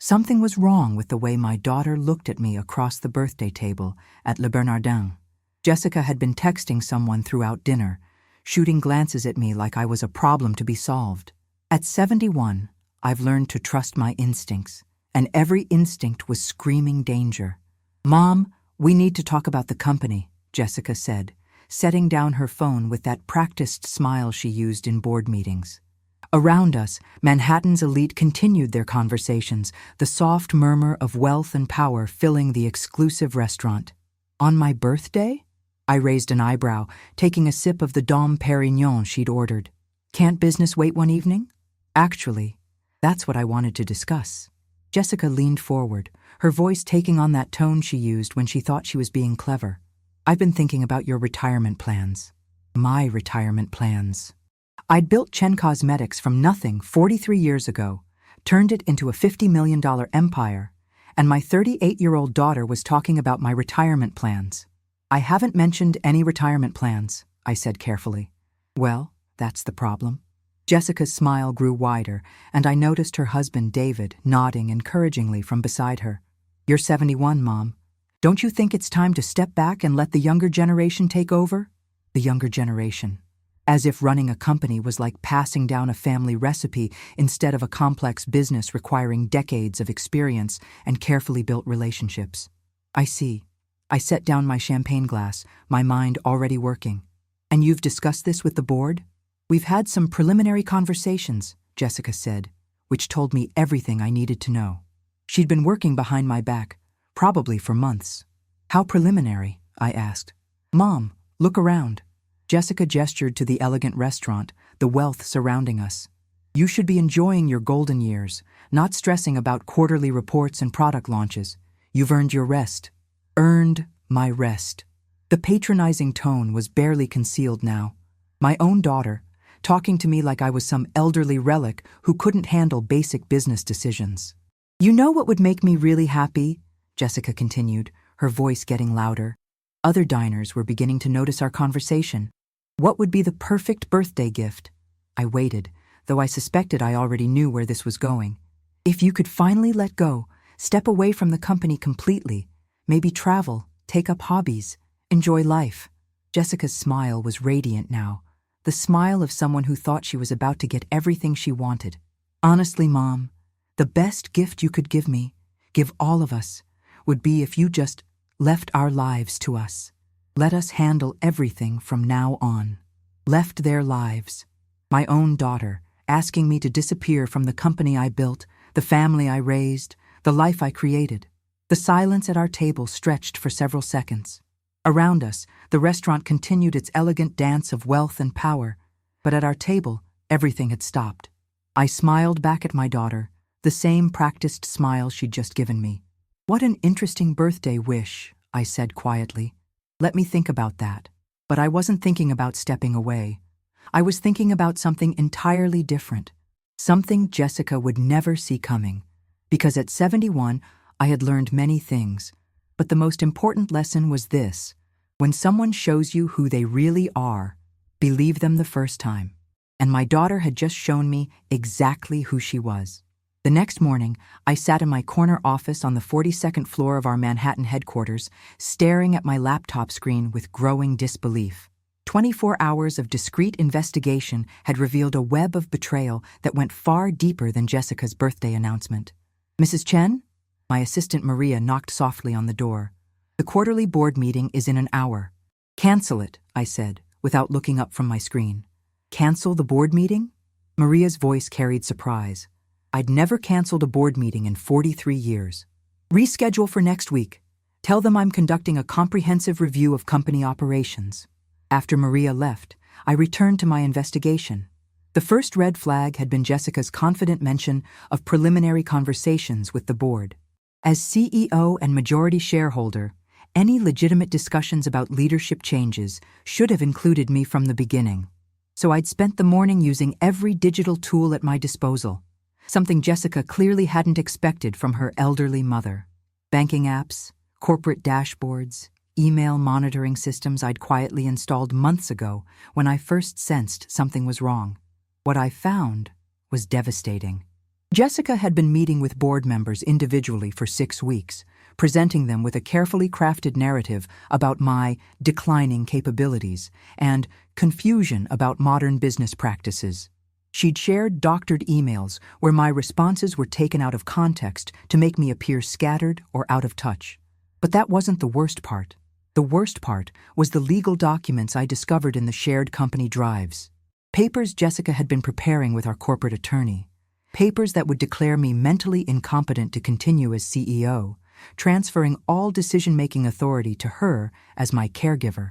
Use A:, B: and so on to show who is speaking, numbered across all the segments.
A: Something was wrong with the way my daughter looked at me across the birthday table at Le Bernardin. Jessica had been texting someone throughout dinner, shooting glances at me like I was a problem to be solved. At 71, I've learned to trust my instincts, and every instinct was screaming danger. "Mom, we need to talk about the company," Jessica said, setting down her phone with that practiced smile she used in board meetings. Around us, Manhattan's elite continued their conversations, the soft murmur of wealth and power filling the exclusive restaurant. On my birthday? I raised an eyebrow, taking a sip of the Dom Perignon she'd ordered. Can't business wait one evening? Actually, that's what I wanted to discuss. Jessica leaned forward, her voice taking on that tone she used when she thought she was being clever. "I've been thinking about your retirement plans." My retirement plans. I'd built Chen Cosmetics from nothing 43 years ago, turned it into a $50 million empire, and my 38-year-old daughter was talking about my retirement plans. "I haven't mentioned any retirement plans," I said carefully. "Well, that's the problem." Jessica's smile grew wider, and I noticed her husband, David, nodding encouragingly from beside her. "You're 71, Mom. Don't you think it's time to step back and let the younger generation take over?" The younger generation. As if running a company was like passing down a family recipe instead of a complex business requiring decades of experience and carefully built relationships. "I see." I set down my champagne glass, my mind already working. "And you've discussed this with the board?" "We've had some preliminary conversations," Jessica said, which told me everything I needed to know. She'd been working behind my back, probably for months. "How preliminary?" I asked. "Mom, look around." Jessica gestured to the elegant restaurant, the wealth surrounding us. "You should be enjoying your golden years, not stressing about quarterly reports and product launches. You've earned your rest." Earned my rest. The patronizing tone was barely concealed now. My own daughter, talking to me like I was some elderly relic who couldn't handle basic business decisions. "You know what would make me really happy?" Jessica continued, her voice getting louder. Other diners were beginning to notice our conversation. "What would be the perfect birthday gift?" I waited, though I suspected I already knew where this was going. "If you could finally let go, step away from the company completely, maybe travel, take up hobbies, enjoy life." Jessica's smile was radiant now, the smile of someone who thought she was about to get everything she wanted. "Honestly, Mom, the best gift you could give me, give all of us, would be if you just left our lives to us. Let us handle everything from now on." Left their lives. My own daughter, asking me to disappear from the company I built, the family I raised, the life I created. The silence at our table stretched for several seconds. Around us, the restaurant continued its elegant dance of wealth and power, but at our table, everything had stopped. I smiled back at my daughter, the same practiced smile she'd just given me. "What an interesting birthday wish," I said quietly. "Let me think about that." But I wasn't thinking about stepping away. I was thinking about something entirely different, something Jessica would never see coming. Because at 71, I had learned many things, but the most important lesson was this: when someone shows you who they really are, believe them the first time. And my daughter had just shown me exactly who she was. The next morning, I sat in my corner office on the 42nd floor of our Manhattan headquarters, staring at my laptop screen with growing disbelief. 24 hours of discreet investigation had revealed a web of betrayal that went far deeper than Jessica's birthday announcement. "Mrs. Chen?" My assistant Maria knocked softly on the door. "The quarterly board meeting is in an hour." "Cancel it," I said, without looking up from my screen. "Cancel the board meeting?" Maria's voice carried surprise. I'd never canceled a board meeting in 43 years. "Reschedule for next week. Tell them I'm conducting a comprehensive review of company operations." After Maria left, I returned to my investigation. The first red flag had been Jessica's confident mention of preliminary conversations with the board. As CEO and majority shareholder, any legitimate discussions about leadership changes should have included me from the beginning. So I'd spent the morning using every digital tool at my disposal, something Jessica clearly hadn't expected from her elderly mother. Banking apps, corporate dashboards, email monitoring systems I'd quietly installed months ago when I first sensed something was wrong. What I found was devastating. Jessica had been meeting with board members individually for 6 weeks, presenting them with a carefully crafted narrative about my declining capabilities and confusion about modern business practices. She'd shared doctored emails where my responses were taken out of context to make me appear scattered or out of touch. But that wasn't the worst part. The worst part was the legal documents I discovered in the shared company drives. Papers Jessica had been preparing with our corporate attorney. Papers that would declare me mentally incompetent to continue as CEO, transferring all decision-making authority to her as my caregiver.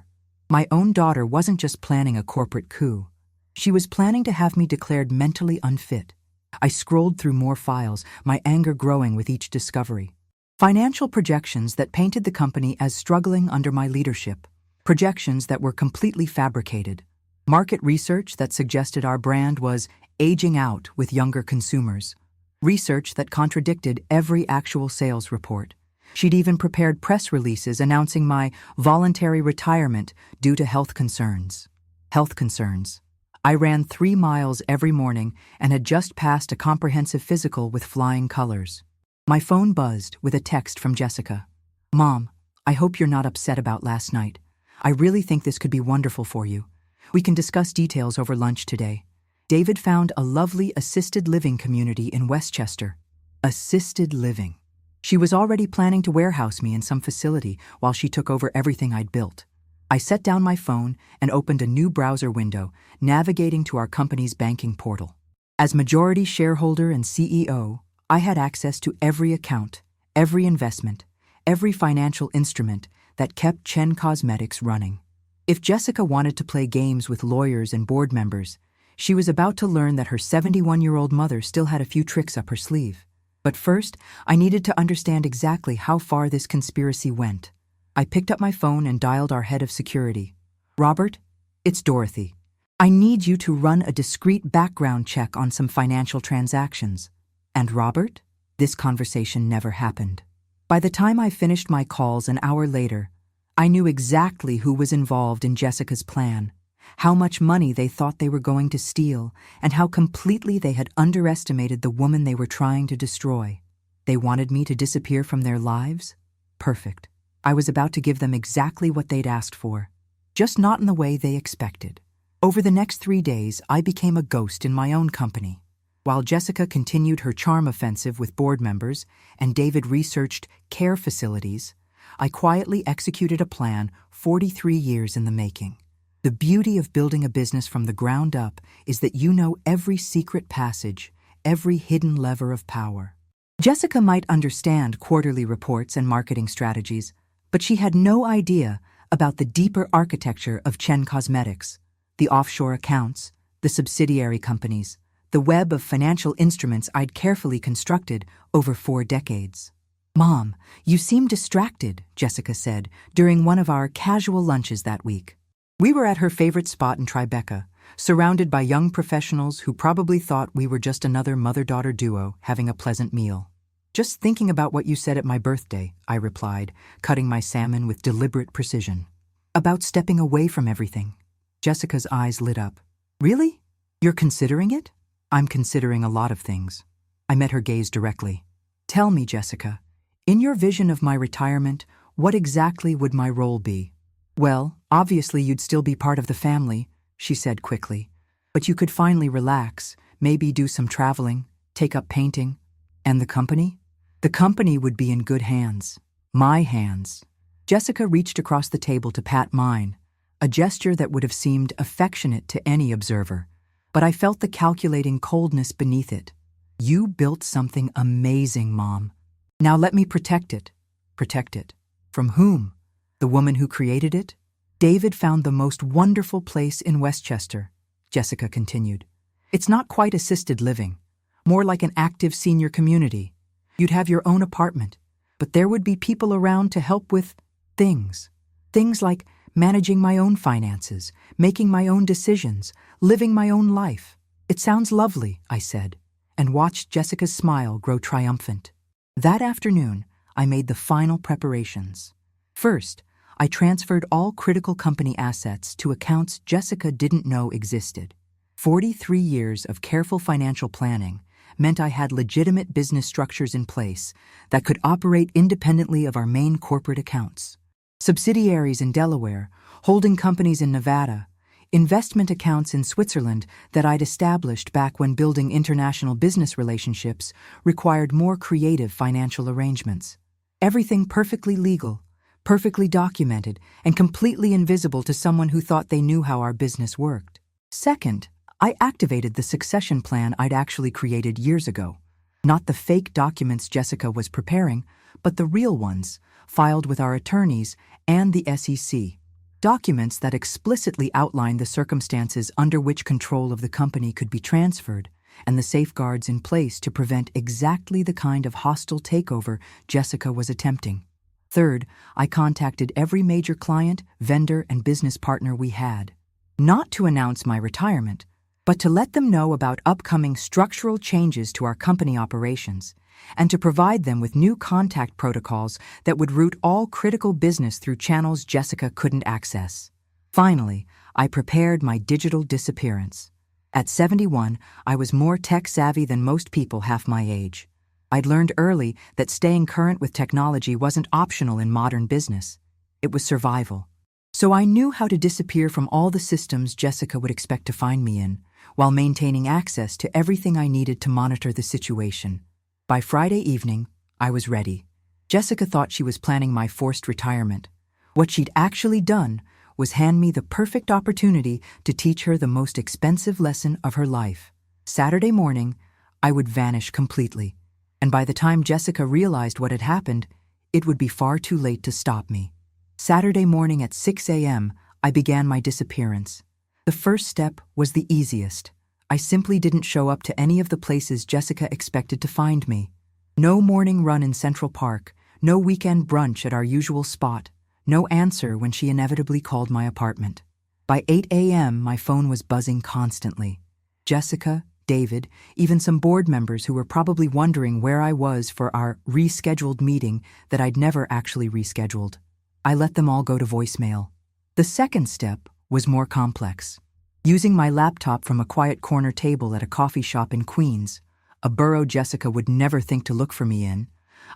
A: My own daughter wasn't just planning a corporate coup. She was planning to have me declared mentally unfit. I scrolled through more files, my anger growing with each discovery. Financial projections that painted the company as struggling under my leadership. Projections that were completely fabricated. Market research that suggested our brand was aging out with younger consumers. Research that contradicted every actual sales report. She'd even prepared press releases announcing my voluntary retirement due to health concerns. Health concerns. I ran 3 miles every morning and had just passed a comprehensive physical with flying colors. My phone buzzed with a text from Jessica. "Mom, I hope you're not upset about last night. I really think this could be wonderful for you. We can discuss details over lunch today. David found a lovely assisted living community in Westchester." Assisted living. She was already planning to warehouse me in some facility while she took over everything I'd built. I set down my phone and opened a new browser window, navigating to our company's banking portal. As majority shareholder and CEO, I had access to every account, every investment, every financial instrument that kept Chen Cosmetics running. If Jessica wanted to play games with lawyers and board members, she was about to learn that her 71-year-old mother still had a few tricks up her sleeve. But first, I needed to understand exactly how far this conspiracy went. I picked up my phone and dialed our head of security. "Robert, it's Dorothy. I need you to run a discreet background check on some financial transactions." And Robert? This conversation never happened. By the time I finished my calls an hour later, I knew exactly who was involved in Jessica's plan, how much money they thought they were going to steal, and how completely they had underestimated the woman they were trying to destroy. They wanted me to disappear from their lives? Perfect. I was about to give them exactly what they'd asked for, just not in the way they expected. Over the next 3 days, I became a ghost in my own company. While Jessica continued her charm offensive with board members and David researched care facilities, I quietly executed a plan 43 years in the making. The beauty of building a business from the ground up is that you know every secret passage, every hidden lever of power. Jessica might understand quarterly reports and marketing strategies, but she had no idea about the deeper architecture of Chen Cosmetics, the offshore accounts, the subsidiary companies, the web of financial instruments I'd carefully constructed over 4 decades. "Mom, you seem distracted," Jessica said during one of our casual lunches that week. We were at her favorite spot in Tribeca, surrounded by young professionals who probably thought we were just another mother-daughter duo having a pleasant meal. "Just thinking about what you said at my birthday," I replied, cutting my salmon with deliberate precision. "About stepping away from everything." Jessica's eyes lit up. "Really? You're considering it?" "I'm considering a lot of things." I met her gaze directly. "Tell me, Jessica, in your vision of my retirement, what exactly would my role be?" "Well, obviously you'd still be part of the family," she said quickly. "But you could finally relax, maybe do some traveling, take up painting. And the company?" "The company would be in good hands. My hands." Jessica reached across the table to pat mine, a gesture that would have seemed affectionate to any observer. But I felt the calculating coldness beneath it. "You built something amazing, Mom. Now let me protect it." "Protect it? From whom? The woman who created it?" "David found the most wonderful place in Westchester," Jessica continued. "It's not quite assisted living, more like an active senior community. You'd have your own apartment, but there would be people around to help with things. Things like managing my own finances, making my own decisions, living my own life." "It sounds lovely," I said, and watched Jessica's smile grow triumphant. That afternoon, I made the final preparations. First, I transferred all critical company assets to accounts Jessica didn't know existed. 43 years of careful financial planning meant I had legitimate business structures in place that could operate independently of our main corporate accounts. Subsidiaries in Delaware, holding companies in Nevada, investment accounts in Switzerland that I'd established back when building international business relationships required more creative financial arrangements. Everything perfectly legal, perfectly documented, and completely invisible to someone who thought they knew how our business worked. Second, I activated the succession plan I'd actually created years ago. Not the fake documents Jessica was preparing, but the real ones, filed with our attorneys and the SEC. Documents that explicitly outline the circumstances under which control of the company could be transferred and the safeguards in place to prevent exactly the kind of hostile takeover Jessica was attempting. Third, I contacted every major client, vendor, and business partner we had. Not to announce my retirement, but to let them know about upcoming structural changes to our company operations and to provide them with new contact protocols that would route all critical business through channels Jessica couldn't access. Finally, I prepared my digital disappearance. At 71, I was more tech-savvy than most people half my age. I'd learned early that staying current with technology wasn't optional in modern business. It was survival. So I knew how to disappear from all the systems Jessica would expect to find me in, while maintaining access to everything I needed to monitor the situation. By Friday evening, I was ready. Jessica thought she was planning my forced retirement. What she'd actually done was hand me the perfect opportunity to teach her the most expensive lesson of her life. Saturday morning, I would vanish completely, and by the time Jessica realized what had happened, it would be far too late to stop me. Saturday morning at 6 a.m., I began my disappearance. The first step was the easiest. I simply didn't show up to any of the places Jessica expected to find me. No morning run in Central Park, no weekend brunch at our usual spot, no answer when she inevitably called my apartment. By 8 a.m., my phone was buzzing constantly. Jessica, David, even some board members who were probably wondering where I was for our rescheduled meeting that I'd never actually rescheduled. I let them all go to voicemail. The second step was more complex. Using my laptop from a quiet corner table at a coffee shop in Queens, a borough Jessica would never think to look for me in,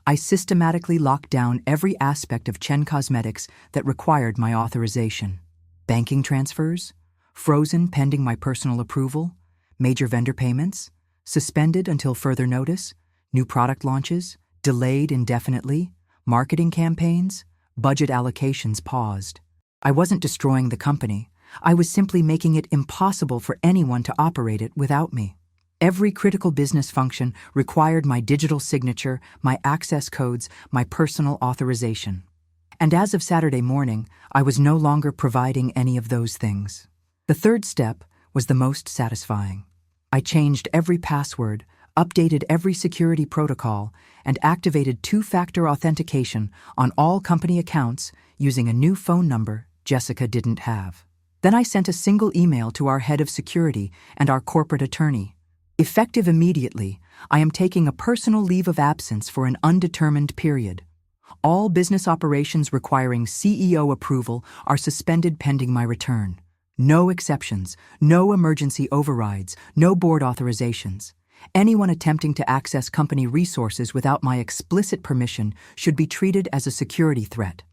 A: I systematically locked down every aspect of Chen Cosmetics that required my authorization. Banking transfers, frozen pending my personal approval, major vendor payments, suspended until further notice, new product launches, delayed indefinitely, marketing campaigns, budget allocations paused. I wasn't destroying the company. I was simply making it impossible for anyone to operate it without me. Every critical business function required my digital signature, my access codes, my personal authorization. And as of Saturday morning, I was no longer providing any of those things. The third step was the most satisfying. I changed every password, updated every security protocol, and activated two-factor authentication on all company accounts using a new phone number Jessica didn't have. Then I sent a single email to our head of security and our corporate attorney. Effective immediately, I am taking a personal leave of absence for an undetermined period. All business operations requiring CEO approval are suspended pending my return. No exceptions, no emergency overrides, no board authorizations. Anyone attempting to access company resources without my explicit permission should be treated as a security threat.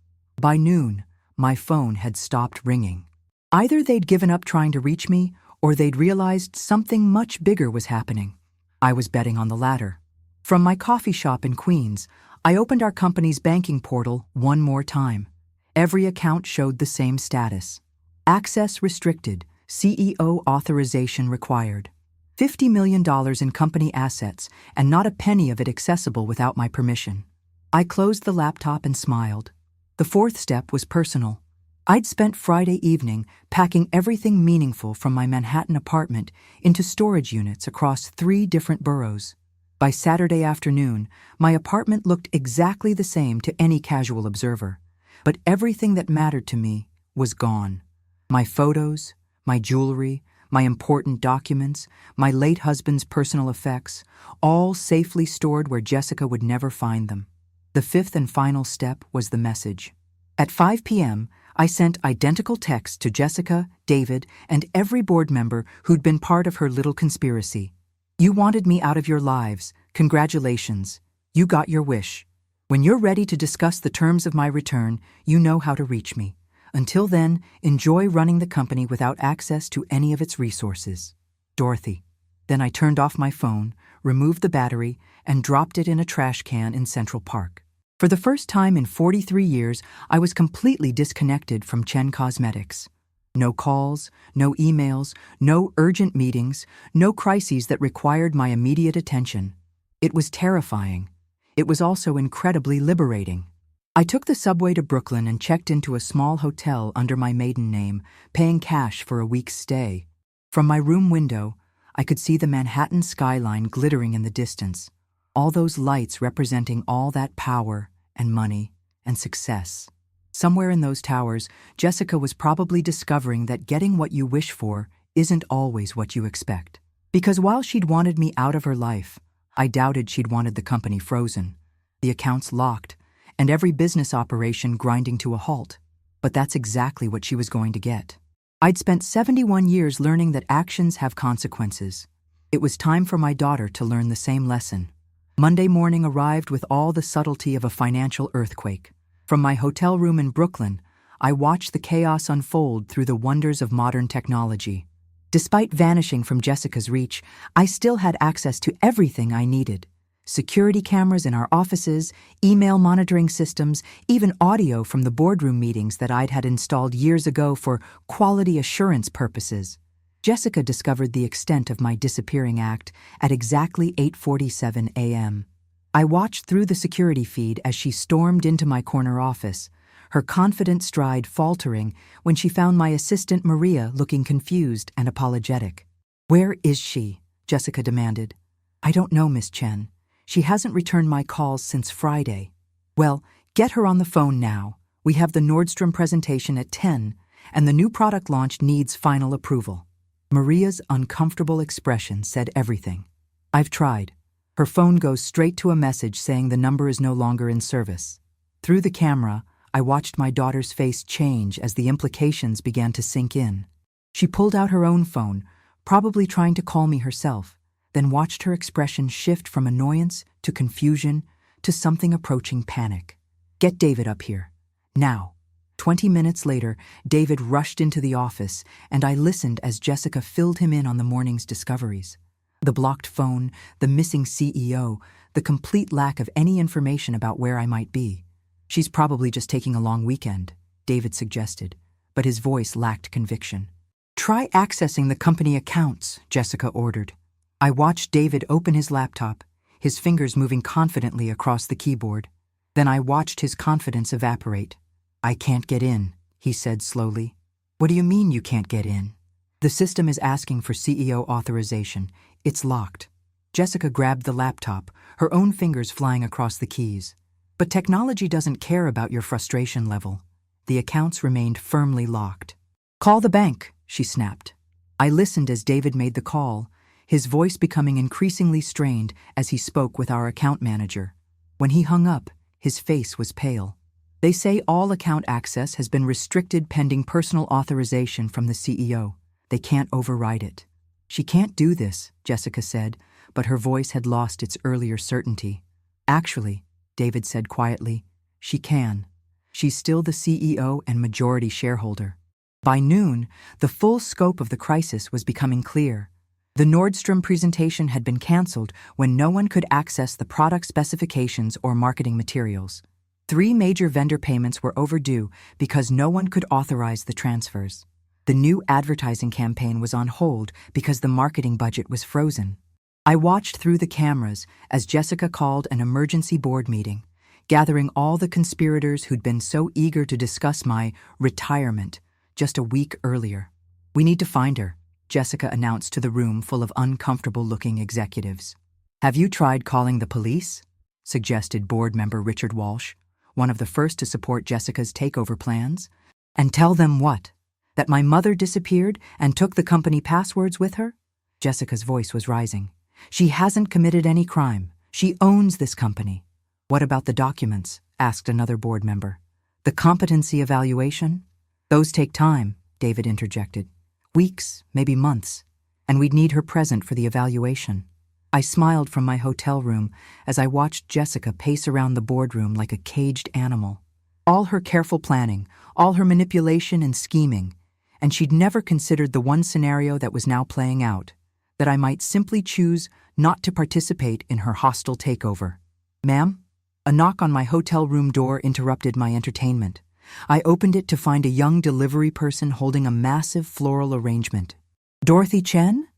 A: By noon, my phone had stopped ringing. Either they'd given up trying to reach me, or they'd realized something much bigger was happening. I was betting on the latter. From my coffee shop in Queens, I opened our company's banking portal one more time. Every account showed the same status. Access restricted, CEO authorization required. $50 million in company assets, and not a penny of it accessible without my permission. I closed the laptop and smiled. The fourth step was personal. I'd spent Friday evening packing everything meaningful from my Manhattan apartment into storage units across 3 different boroughs. By Saturday afternoon, my apartment looked exactly the same to any casual observer, but everything that mattered to me was gone. My photos, my jewelry, my important documents, my late husband's personal effects, all safely stored where Jessica would never find them. The fifth and final step was the message. At 5 p.m., I sent identical texts to Jessica, David, and every board member who'd been part of her little conspiracy. You wanted me out of your lives. Congratulations. You got your wish. When you're ready to discuss the terms of my return, you know how to reach me. Until then, enjoy running the company without access to any of its resources. Dorothy. Then I turned off my phone, removed the battery, and dropped it in a trash can in Central Park. For the first time in 43 years, I was completely disconnected from Chen Cosmetics. No calls, no emails, no urgent meetings, no crises that required my immediate attention. It was terrifying. It was also incredibly liberating. I took the subway to Brooklyn and checked into a small hotel under my maiden name, paying cash for a week's stay. From my room window, I could see the Manhattan skyline glittering in the distance, all those lights representing all that power and money and success. Somewhere in those towers, Jessica was probably discovering that getting what you wish for isn't always what you expect. Because while she'd wanted me out of her life, I doubted she'd wanted the company frozen, the accounts locked, and every business operation grinding to a halt. But that's exactly what she was going to get. I'd spent 71 years learning that actions have consequences. It was time for my daughter to learn the same lesson. Monday morning arrived with all the subtlety of a financial earthquake. From my hotel room in Brooklyn, I watched the chaos unfold through the wonders of modern technology. Despite vanishing from Jessica's reach, I still had access to everything I needed. Security cameras in our offices, email monitoring systems, even audio from the boardroom meetings that I'd had installed years ago for quality assurance purposes. Jessica discovered the extent of my disappearing act at exactly 8:47 a.m. I watched through the security feed as she stormed into my corner office, her confident stride faltering when she found my assistant Maria looking confused and apologetic. "Where is she?" Jessica demanded. "I don't know, Miss Chen. She hasn't returned my calls since Friday." "Well, get her on the phone now. We have the Nordstrom presentation at 10, and the new product launch needs final approval." Maria's uncomfortable expression said everything. "I've tried." Her phone goes straight to a message saying the number is no longer in service. Through the camera, I watched my daughter's face change as the implications began to sink in. She pulled out her own phone, probably trying to call me herself, then watched her expression shift from annoyance to confusion to something approaching panic. "Get David up here. Now." 20 minutes later, David rushed into the office, and I listened as Jessica filled him in on the morning's discoveries. The blocked phone, the missing CEO, the complete lack of any information about where I might be. "She's probably just taking a long weekend," David suggested, but his voice lacked conviction. "Try accessing the company accounts," Jessica ordered. I watched David open his laptop, his fingers moving confidently across the keyboard. Then I watched his confidence evaporate. "I can't get in," he said slowly. "What do you mean you can't get in?" "The system is asking for CEO authorization. It's locked." Jessica grabbed the laptop, her own fingers flying across the keys. "But technology doesn't care about your frustration level." The accounts remained firmly locked. "Call the bank," she snapped. I listened as David made the call, his voice becoming increasingly strained as he spoke with our account manager. When he hung up, his face was pale. "They say all account access has been restricted pending personal authorization from the CEO. They can't override it." "She can't do this," Jessica said, but her voice had lost its earlier certainty. "Actually," David said quietly, "she can. She's still the CEO and majority shareholder." By noon, the full scope of the crisis was becoming clear. The Nordstrom presentation had been canceled when no one could access the product specifications or marketing materials. 3 major vendor payments were overdue because no one could authorize the transfers. The new advertising campaign was on hold because the marketing budget was frozen. I watched through the cameras as Jessica called an emergency board meeting, gathering all the conspirators who'd been so eager to discuss my retirement just a week earlier. "We need to find her," Jessica announced to the room full of uncomfortable-looking executives. "Have you tried calling the police?" suggested board member Richard Walsh, one of the first to support Jessica's takeover plans. "And tell them what? That my mother disappeared and took the company passwords with her?" Jessica's voice was rising. "She hasn't committed any crime. She owns this company." "What about the documents?" asked another board member. "The competency evaluation?" "Those take time," David interjected. "Weeks, maybe months. And we'd need her present for the evaluation." I smiled from my hotel room as I watched Jessica pace around the boardroom like a caged animal. All her careful planning, all her manipulation and scheming, and she'd never considered the one scenario that was now playing out, that I might simply choose not to participate in her hostile takeover. "Ma'am?" A knock on my hotel room door interrupted my entertainment. I opened it to find a young delivery person holding a massive floral arrangement. "Dorothy Chen?"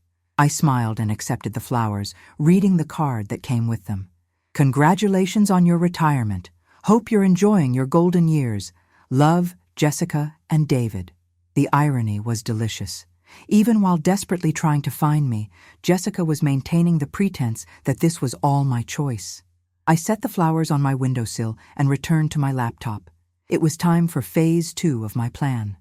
A: I smiled and accepted the flowers, reading the card that came with them. "Congratulations on your retirement. Hope you're enjoying your golden years. Love, Jessica and David." The irony was delicious. Even while desperately trying to find me, Jessica was maintaining the pretense that this was all my choice. I set the flowers on my windowsill and returned to my laptop. It was time for phase 2 of my plan.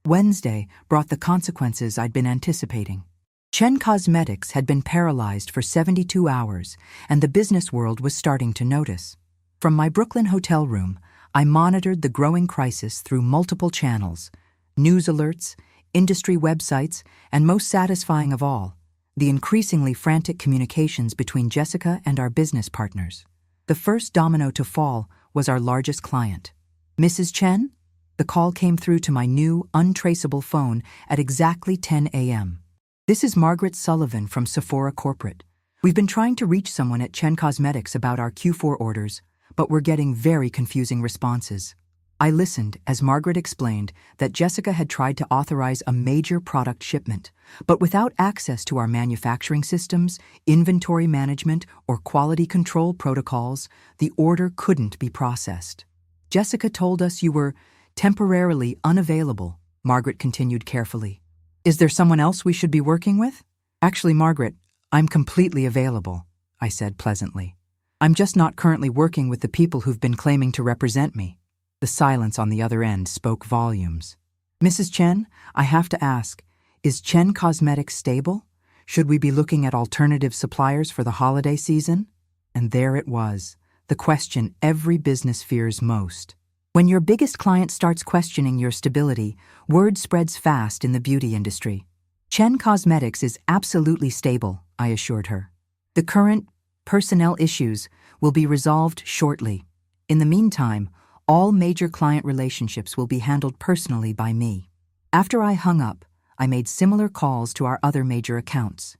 A: Wednesday brought the consequences I'd been anticipating. Chen Cosmetics had been paralyzed for 72 hours, and the business world was starting to notice. From my Brooklyn hotel room, I monitored the growing crisis through multiple channels: news alerts, industry websites, and most satisfying of all, the increasingly frantic communications between Jessica and our business partners. The first domino to fall was our largest client. "Mrs. Chen?" The call came through to my new, untraceable phone at exactly 10 a.m. "This is Margaret Sullivan from Sephora Corporate. We've been trying to reach someone at Chen Cosmetics about our Q4 orders, but we're getting very confusing responses." I listened as Margaret explained that Jessica had tried to authorize a major product shipment, but without access to our manufacturing systems, inventory management, or quality control protocols, the order couldn't be processed. "Jessica told us you were temporarily unavailable," Margaret continued carefully. "Is there someone else we should be working with?" "Actually, Margaret, I'm completely available," I said pleasantly. "I'm just not currently working with the people who've been claiming to represent me." The silence on the other end spoke volumes. "Mrs. Chen, I have to ask, is Chen Cosmetics stable? Should we be looking at alternative suppliers for the holiday season?" And there it was, the question every business fears most. When your biggest client starts questioning your stability, word spreads fast in the beauty industry. "Chen Cosmetics is absolutely stable," I assured her. "The current personnel issues will be resolved shortly. In the meantime, all major client relationships will be handled personally by me." After I hung up, I made similar calls to our other major accounts.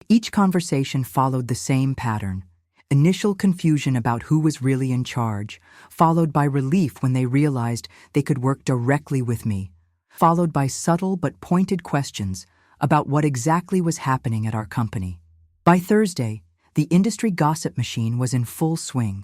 A: Each conversation followed the same pattern: initial confusion about who was really in charge, followed by relief when they realized they could work directly with me, followed by subtle but pointed questions about what exactly was happening at our company. By Thursday, the industry gossip machine was in full swing.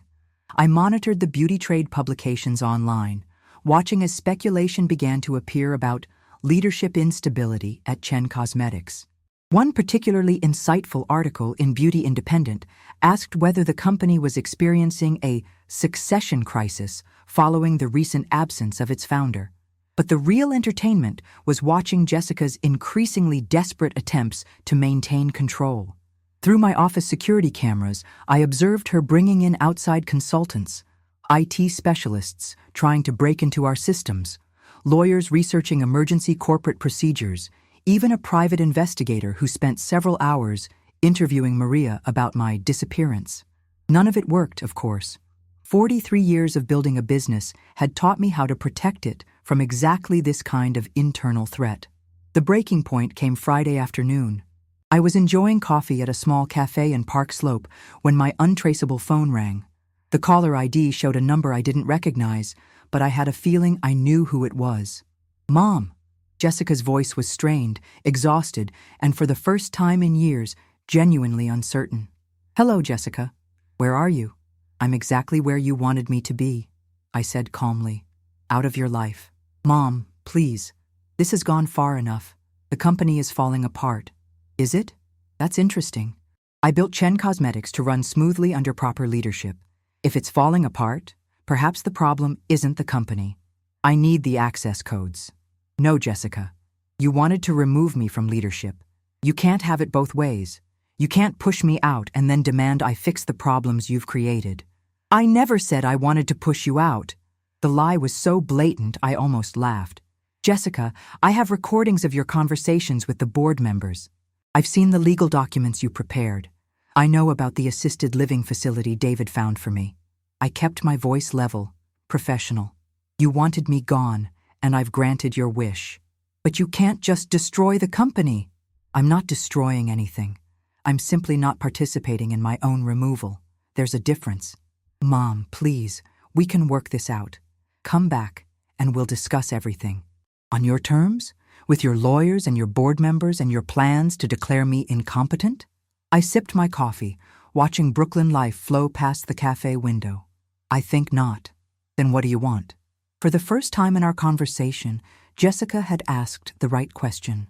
A: I monitored the beauty trade publications online, watching as speculation began to appear about leadership instability at Chen Cosmetics. One particularly insightful article in Beauty Independent asked whether the company was experiencing a succession crisis following the recent absence of its founder. But the real entertainment was watching Jessica's increasingly desperate attempts to maintain control. Through my office security cameras, I observed her bringing in outside consultants, IT specialists trying to break into our systems, lawyers researching emergency corporate procedures, even a private investigator who spent several hours interviewing Maria about my disappearance. None of it worked, of course. 43 years of building a business had taught me how to protect it from exactly this kind of internal threat. The breaking point came Friday afternoon. I was enjoying coffee at a small cafe in Park Slope when my untraceable phone rang. The caller ID showed a number I didn't recognize, but I had a feeling I knew who it was. "Mom." Jessica's voice was strained, exhausted, and for the first time in years, genuinely uncertain. "Hello, Jessica. Where are you?" "I'm exactly where you wanted me to be," I said calmly. "Out of your life." "Mom, please. This has gone far enough. The company is falling apart." "Is it? That's interesting. I built Chen Cosmetics to run smoothly under proper leadership. If it's falling apart, perhaps the problem isn't the company. I need the access codes." "No, Jessica. You wanted to remove me from leadership. You can't have it both ways. You can't push me out and then demand I fix the problems you've created." "I never said I wanted to push you out." The lie was so blatant I almost laughed. "Jessica, I have recordings of your conversations with the board members. I've seen the legal documents you prepared. I know about the assisted living facility David found for me. I kept my voice level, professional. You wanted me gone, and I've granted your wish. But you can't just destroy the company. I'm not destroying anything. I'm simply not participating in my own removal. There's a difference. Mom, please, we can work this out. Come back, and we'll discuss everything. On your terms? With your lawyers and your board members and your plans to declare me incompetent? I sipped my coffee, watching Brooklyn life flow past the cafe window. I think not. Then what do you want? For the first time in our conversation, Jessica had asked the right question.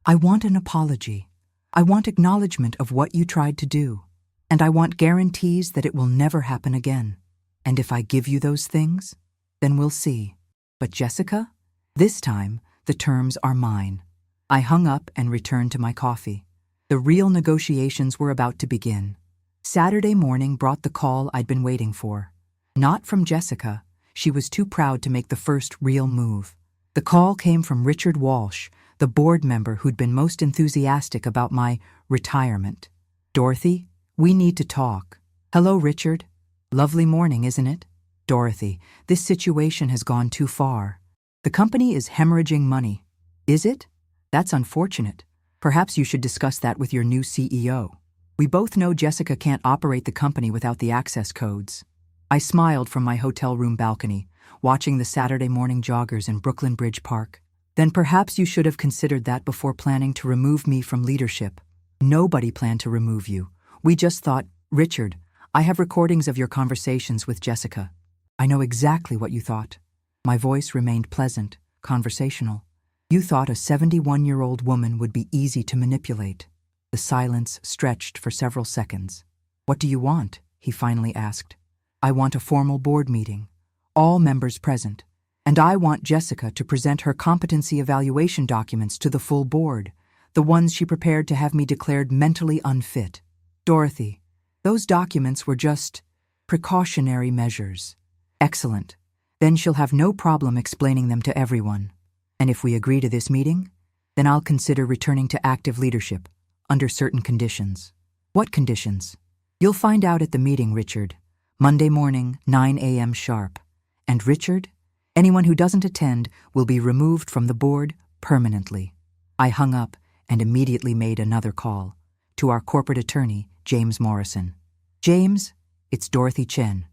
A: I want an apology. I want acknowledgement of what you tried to do. And I want guarantees that it will never happen again. And if I give you those things, then we'll see. But Jessica, this time, the terms are mine. I hung up and returned to my coffee. The real negotiations were about to begin. Saturday morning brought the call I'd been waiting for. Not from Jessica. She was too proud to make the first real move. The call came from Richard Walsh, the board member who'd been most enthusiastic about my retirement. Dorothy, we need to talk. Hello, Richard. Lovely morning, isn't it? Dorothy, this situation has gone too far. The company is hemorrhaging money. Is it? That's unfortunate. Perhaps you should discuss that with your new CEO. We both know Jessica can't operate the company without the access codes. I smiled from my hotel room balcony, watching the Saturday morning joggers in Brooklyn Bridge Park. Then perhaps you should have considered that before planning to remove me from leadership. Nobody planned to remove you. We just thought, Richard, I have recordings of your conversations with Jessica. I know exactly what you thought. My voice remained pleasant, conversational. You thought a 71-year-old woman would be easy to manipulate. The silence stretched for several seconds. What do you want? He finally asked. I want a formal board meeting, all members present, and I want Jessica to present her competency evaluation documents to the full board, the ones she prepared to have me declared mentally unfit. Dorothy, those documents were just precautionary measures. Excellent. Then she'll have no problem explaining them to everyone. And if we agree to this meeting, then I'll consider returning to active leadership, under certain conditions. What conditions? You'll find out at the meeting, Richard. Monday morning, 9 a.m. sharp. And Richard, anyone who doesn't attend will be removed from the board permanently. I hung up and immediately made another call to our corporate attorney, James Morrison. James, it's Dorothy Chen.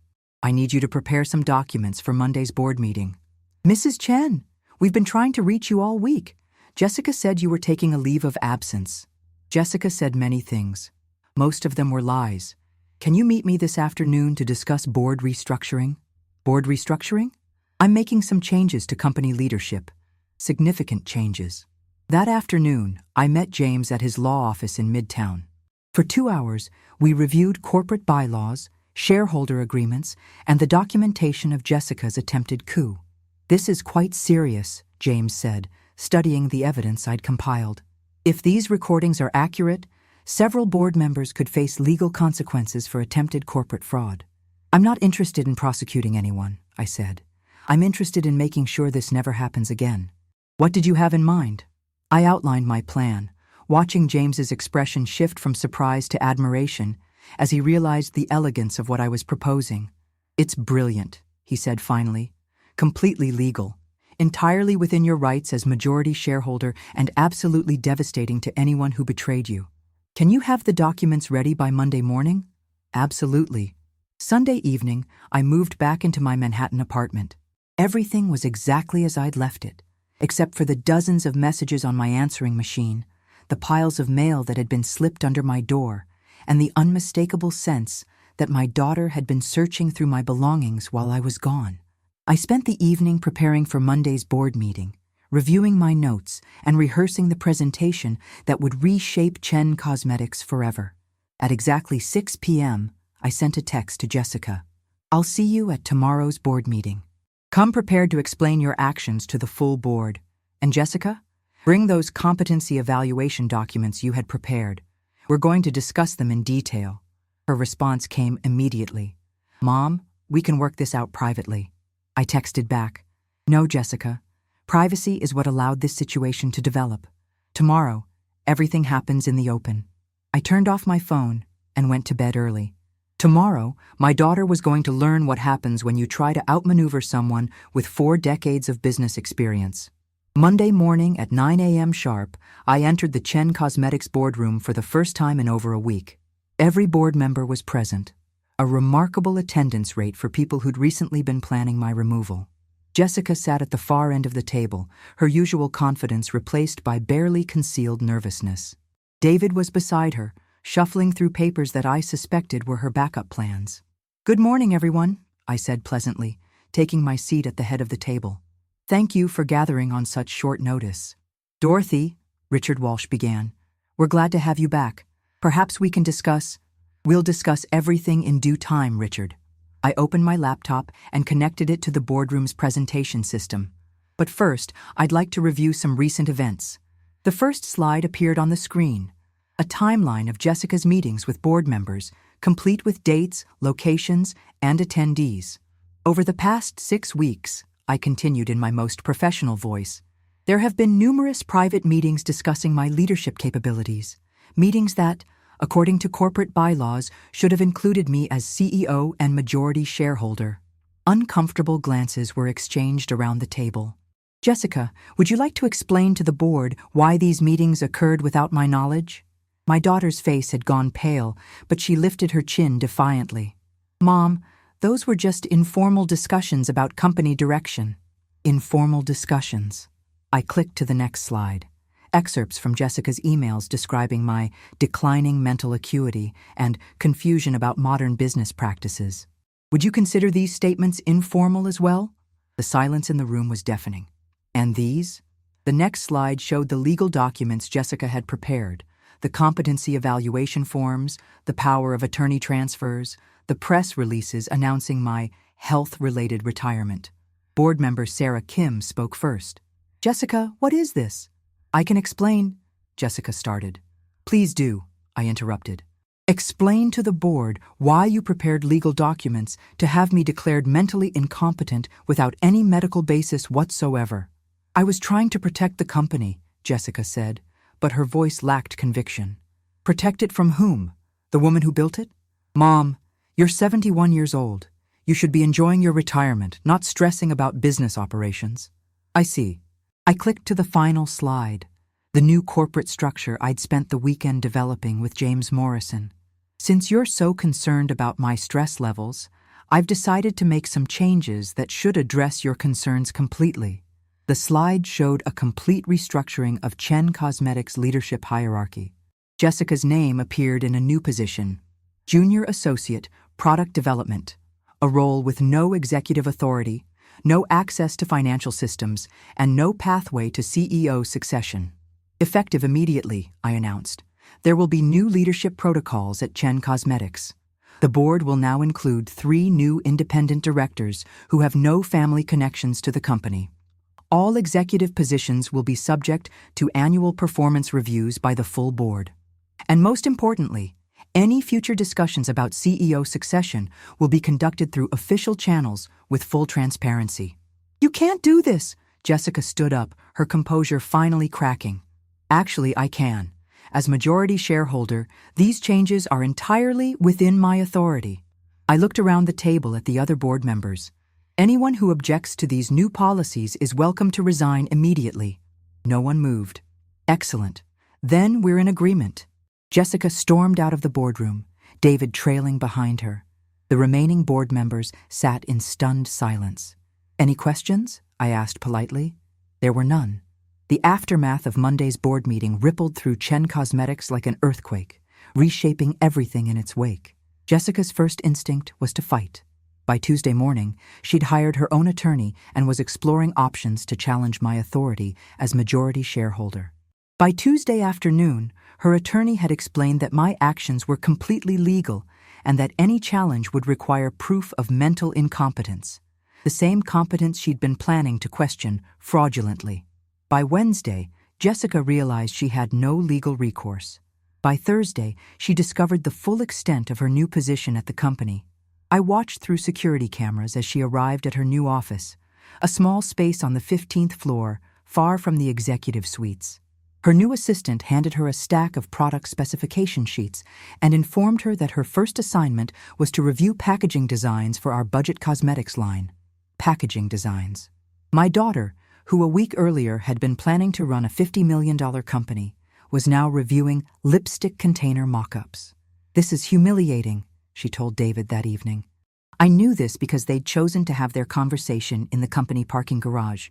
A: I need you to prepare some documents for Monday's board meeting. Mrs. Chen, we've been trying to reach you all week. Jessica said you were taking a leave of absence. Jessica said many things. Most of them were lies. Can you meet me this afternoon to discuss board restructuring? Board restructuring? I'm making some changes to company leadership. Significant changes. That afternoon, I met James at his law office in Midtown. For 2 hours, we reviewed corporate bylaws, shareholder agreements, and the documentation of Jessica's attempted coup. This is quite serious, James said, studying the evidence I'd compiled. If these recordings are accurate, several board members could face legal consequences for attempted corporate fraud. I'm not interested in prosecuting anyone, I said. I'm interested in making sure this never happens again. What did you have in mind? I outlined my plan, watching James's expression shift from surprise to admiration as he realized the elegance of what I was proposing. It's brilliant, he said finally. Completely legal, entirely within your rights as majority shareholder and absolutely devastating to anyone who betrayed you. Can you have the documents ready by Monday morning? Absolutely. Sunday evening, I moved back into my Manhattan apartment. Everything was exactly as I'd left it, except for the dozens of messages on my answering machine, the piles of mail that had been slipped under my door, and the unmistakable sense that my daughter had been searching through my belongings while I was gone. I spent the evening preparing for Monday's board meeting, reviewing my notes and rehearsing the presentation that would reshape Chen Cosmetics forever. At exactly 6 p.m., I sent a text to Jessica. I'll see you at tomorrow's board meeting. Come prepared to explain your actions to the full board. And Jessica, bring those competency evaluation documents you had prepared. We're going to discuss them in detail. Her response came immediately. Mom, we can work this out privately. I texted back. No, Jessica. Privacy is what allowed this situation to develop. Tomorrow, everything happens in the open. I turned off my phone, and went to bed early. Tomorrow, my daughter was going to learn what happens when you try to outmaneuver someone with 4 decades of business experience. Monday morning at 9 a.m. sharp, I entered the Chen Cosmetics boardroom for the first time in over a week. Every board member was present, a remarkable attendance rate for people who'd recently been planning my removal. Jessica sat at the far end of the table, her usual confidence replaced by barely concealed nervousness. David was beside her, shuffling through papers that I suspected were her backup plans. "Good morning, everyone," I said pleasantly, taking my seat at the head of the table. "Thank you for gathering on such short notice." "Dorothy," Richard Walsh began, "we're glad to have you back. Perhaps we can discuss—" "We'll discuss everything in due time, Richard." I opened my laptop and connected it to the boardroom's presentation system. But first, I'd like to review some recent events. The first slide appeared on the screen. A timeline of Jessica's meetings with board members, complete with dates, locations, and attendees. Over the past 6 weeks, I continued in my most professional voice, there have been numerous private meetings discussing my leadership capabilities. Meetings that, according to corporate bylaws, should have included me as CEO and majority shareholder. Uncomfortable glances were exchanged around the table. "Jessica, would you like to explain to the board why these meetings occurred without my knowledge?" My daughter's face had gone pale, but she lifted her chin defiantly. "Mom, those were just informal discussions about company direction." Informal discussions. I clicked to the next slide. Excerpts from Jessica's emails describing my declining mental acuity and confusion about modern business practices. Would you consider these statements informal as well? The silence in the room was deafening. And these? The next slide showed the legal documents Jessica had prepared, the competency evaluation forms, the power of attorney transfers, the press releases announcing my health-related retirement. Board member Sarah Kim spoke first. "Jessica, what is this?" "I can explain," Jessica started. "Please do," I interrupted. "Explain to the board why you prepared legal documents to have me declared mentally incompetent without any medical basis whatsoever." "I was trying to protect the company," Jessica said, but her voice lacked conviction. "Protect it from whom? The woman who built it?" "Mom, you're 71 years old. You should be enjoying your retirement, not stressing about business operations." "I see." I clicked to the final slide, the new corporate structure I'd spent the weekend developing with James Morrison. "Since you're so concerned about my stress levels, I've decided to make some changes that should address your concerns completely." The slide showed a complete restructuring of Chen Cosmetics' leadership hierarchy. Jessica's name appeared in a new position, Junior Associate, Product Development, a role with no executive authority, no access to financial systems, and no pathway to CEO succession. "Effective immediately," I announced. "There will be new leadership protocols at Chen Cosmetics. The board will now include 3 new independent directors who have no family connections to the company. All executive positions will be subject to annual performance reviews by the full board. And most importantly, any future discussions about CEO succession will be conducted through official channels with full transparency." "You can't do this!" Jessica stood up, her composure finally cracking. "Actually, I can. As majority shareholder, these changes are entirely within my authority." I looked around the table at the other board members. "Anyone who objects to these new policies is welcome to resign immediately." No one moved. "Excellent. Then we're in agreement." Jessica stormed out of the boardroom, David trailing behind her. The remaining board members sat in stunned silence. "Any questions?" I asked politely. There were none. The aftermath of Monday's board meeting rippled through Chen Cosmetics like an earthquake, reshaping everything in its wake. Jessica's first instinct was to fight. By Tuesday morning, she'd hired her own attorney and was exploring options to challenge my authority as majority shareholder. By Tuesday afternoon, her attorney had explained that my actions were completely legal and that any challenge would require proof of mental incompetence, the same competence she'd been planning to question fraudulently. By Wednesday, Jessica realized she had no legal recourse. By Thursday, she discovered the full extent of her new position at the company. I watched through security cameras as she arrived at her new office, a small space on the 15th floor, far from the executive suites. Her new assistant handed her a stack of product specification sheets and informed her that her first assignment was to review packaging designs for our budget cosmetics line. Packaging designs. My daughter, who a week earlier had been planning to run a $50 million company, was now reviewing lipstick container mock-ups. "This is humiliating," she told David that evening. I knew this because they'd chosen to have their conversation in the company parking garage,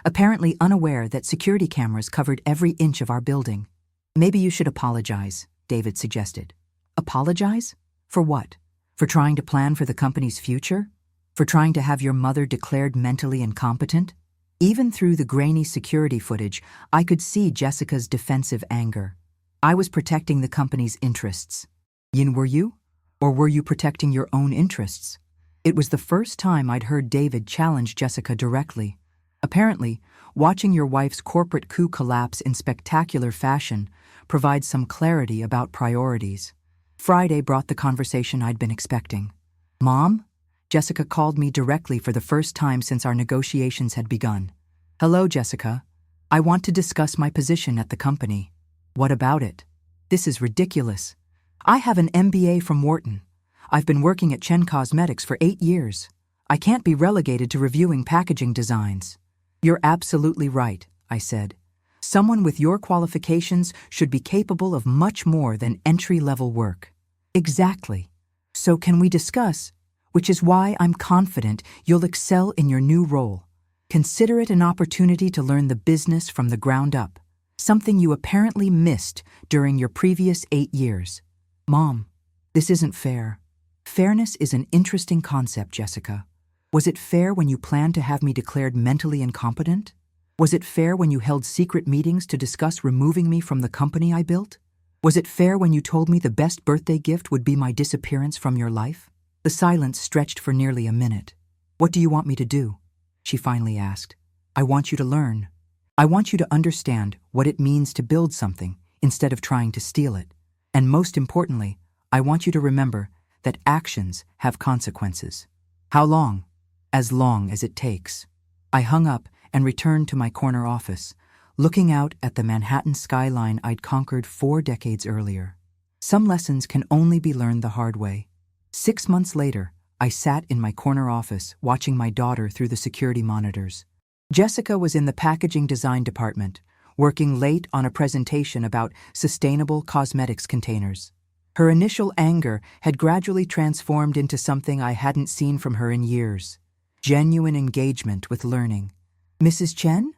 A: apparently unaware that security cameras covered every inch of our building. "Maybe you should apologize," David suggested. Apologize? For what? For trying to plan for the company's future? For trying to have your mother declared mentally incompetent? Even through the grainy security footage, I could see Jessica's defensive anger. I was protecting the company's interests. Yin, were you? Or were you protecting your own interests? It was the first time I'd heard David challenge Jessica directly. Apparently, watching your wife's corporate coup collapse in spectacular fashion provides some clarity about priorities. Friday brought the conversation I'd been expecting. "Mom?" Jessica called me directly for the first time since our negotiations had begun. "Hello, Jessica. I want to discuss my position at the company." "What about it?" "This is ridiculous. I have an MBA from Wharton. I've been working at Chen Cosmetics for 8 years. I can't be relegated to reviewing packaging designs." "You're absolutely right," I said. "Someone with your qualifications should be capable of much more than entry-level work." "Exactly. So can we discuss? Which is why I'm confident you'll excel in your new role. Consider it an opportunity to learn the business from the ground up, something you apparently missed during your previous 8 years." "Mom, this isn't fair." "Fairness is an interesting concept, Jessica. Was it fair when you planned to have me declared mentally incompetent? Was it fair when you held secret meetings to discuss removing me from the company I built? Was it fair when you told me the best birthday gift would be my disappearance from your life?" The silence stretched for nearly a minute. "What do you want me to do?" she finally asked. "I want you to learn. I want you to understand what it means to build something instead of trying to steal it. And most importantly, I want you to remember that actions have consequences." "How long?" "As long as it takes." I hung up and returned to my corner office, looking out at the Manhattan skyline I'd conquered 4 decades earlier. Some lessons can only be learned the hard way. 6 months later, I sat in my corner office watching my daughter through the security monitors. Jessica was in the packaging design department, working late on a presentation about sustainable cosmetics containers. Her initial anger had gradually transformed into something I hadn't seen from her in years: genuine engagement with learning. "Mrs. Chen?"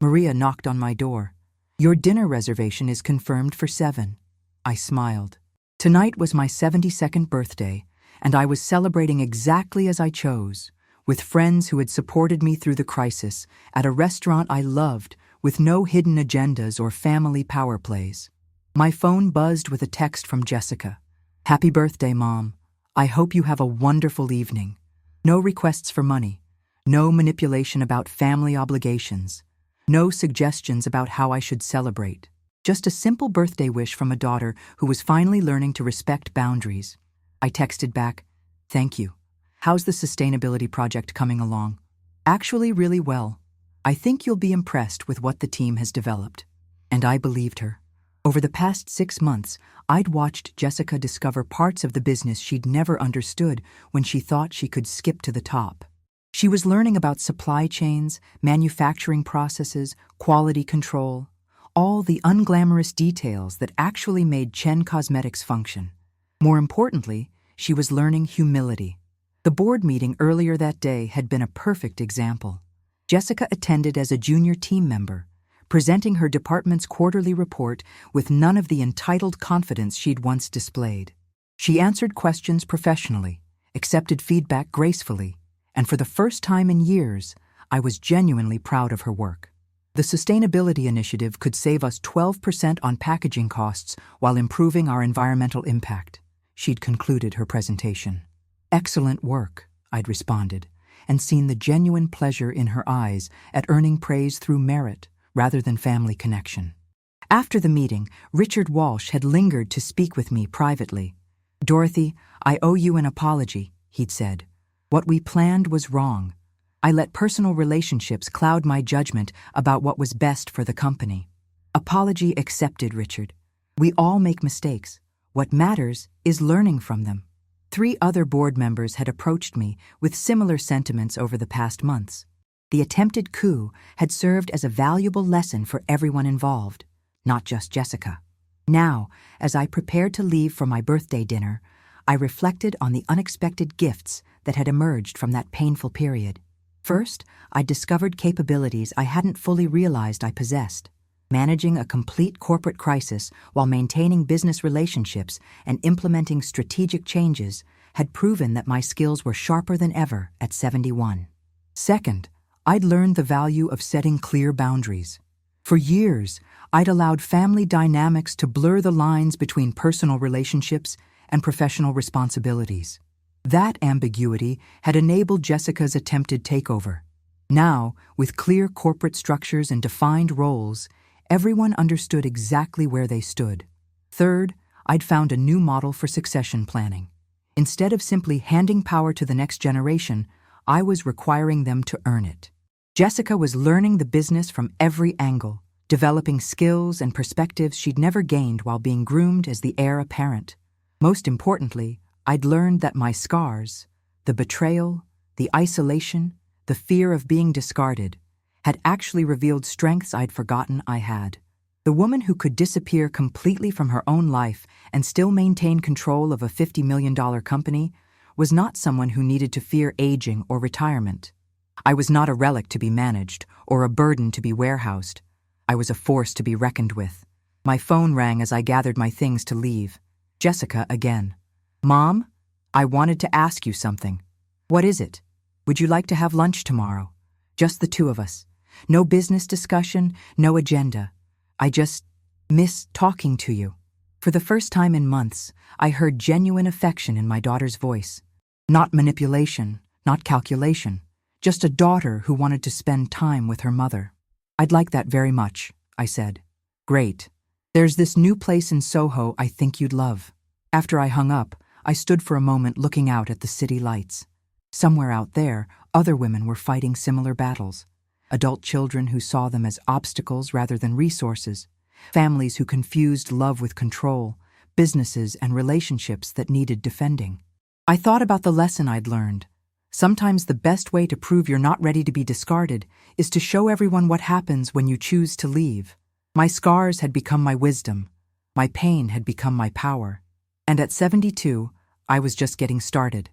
A: Maria knocked on my door. "Your dinner reservation is confirmed for 7. I smiled. Tonight was my 72nd birthday, and I was celebrating exactly as I chose, with friends who had supported me through the crisis, at a restaurant I loved, with no hidden agendas or family power plays. My phone buzzed with a text from Jessica. "Happy birthday, Mom. I hope you have a wonderful evening. No requests for money. No manipulation about family obligations. No suggestions about how I should celebrate. Just a simple birthday wish from a daughter who was finally learning to respect boundaries." I texted back, "Thank you. How's the sustainability project coming along?" "Actually really well. I think you'll be impressed with what the team has developed." And I believed her. Over the past 6 months, I'd watched Jessica discover parts of the business she'd never understood when she thought she could skip to the top. She was learning about supply chains, manufacturing processes, quality control, all the unglamorous details that actually made Chen Cosmetics function. More importantly, she was learning humility. The board meeting earlier that day had been a perfect example. Jessica attended as a junior team member, presenting her department's quarterly report with none of the entitled confidence she'd once displayed. She answered questions professionally, accepted feedback gracefully, and for the first time in years, I was genuinely proud of her work. The sustainability initiative could save us 12% on packaging costs while improving our environmental impact. She'd concluded her presentation. "Excellent work," I'd responded, and seen the genuine pleasure in her eyes at earning praise through merit rather than family connection. After the meeting, Richard Walsh had lingered to speak with me privately. "Dorothy, I owe you an apology," he'd said. "What we planned was wrong. I let personal relationships cloud my judgment about what was best for the company." Apology accepted, Richard. We all make mistakes. What matters is learning from them. 3 other board members had approached me with similar sentiments over the past months. The attempted coup had served as a valuable lesson for everyone involved, not just Jessica. Now, as I prepared to leave for my birthday dinner, I reflected on the unexpected gifts that had emerged from that painful period. First, I discovered capabilities I hadn't fully realized I possessed. Managing a complete corporate crisis while maintaining business relationships and implementing strategic changes had proven that my skills were sharper than ever at 71. Second, I'd learned the value of setting clear boundaries. For years, I'd allowed family dynamics to blur the lines between personal relationships and professional responsibilities. That ambiguity had enabled Jessica's attempted takeover. Now, with clear corporate structures and defined roles, everyone understood exactly where they stood. Third, I'd found a new model for succession planning. Instead of simply handing power to the next generation, I was requiring them to earn it. Jessica was learning the business from every angle, developing skills and perspectives she'd never gained while being groomed as the heir apparent. Most importantly, I'd learned that my scars, the betrayal, the isolation, the fear of being discarded, had actually revealed strengths I'd forgotten I had. The woman who could disappear completely from her own life and still maintain control of a $50 million company was not someone who needed to fear aging or retirement. I was not a relic to be managed or a burden to be warehoused. I was a force to be reckoned with. My phone rang as I gathered my things to leave. Jessica again. "Mom, I wanted to ask you something." "What is it?" "Would you like to have lunch tomorrow? Just the 2 of us. No business discussion, no agenda. I just miss talking to you." For the first time in months, I heard genuine affection in my daughter's voice. Not manipulation, not calculation, just a daughter who wanted to spend time with her mother. "I'd like that very much," I said. "Great. There's this new place in Soho I think you'd love." After I hung up, I stood for a moment looking out at the city lights. Somewhere out there, other women were fighting similar battles. Adult children who saw them as obstacles rather than resources, families who confused love with control, businesses and relationships that needed defending. I thought about the lesson I'd learned. Sometimes the best way to prove you're not ready to be discarded is to show everyone what happens when you choose to leave. My scars had become my wisdom. My pain had become my power. And at 72, I was just getting started.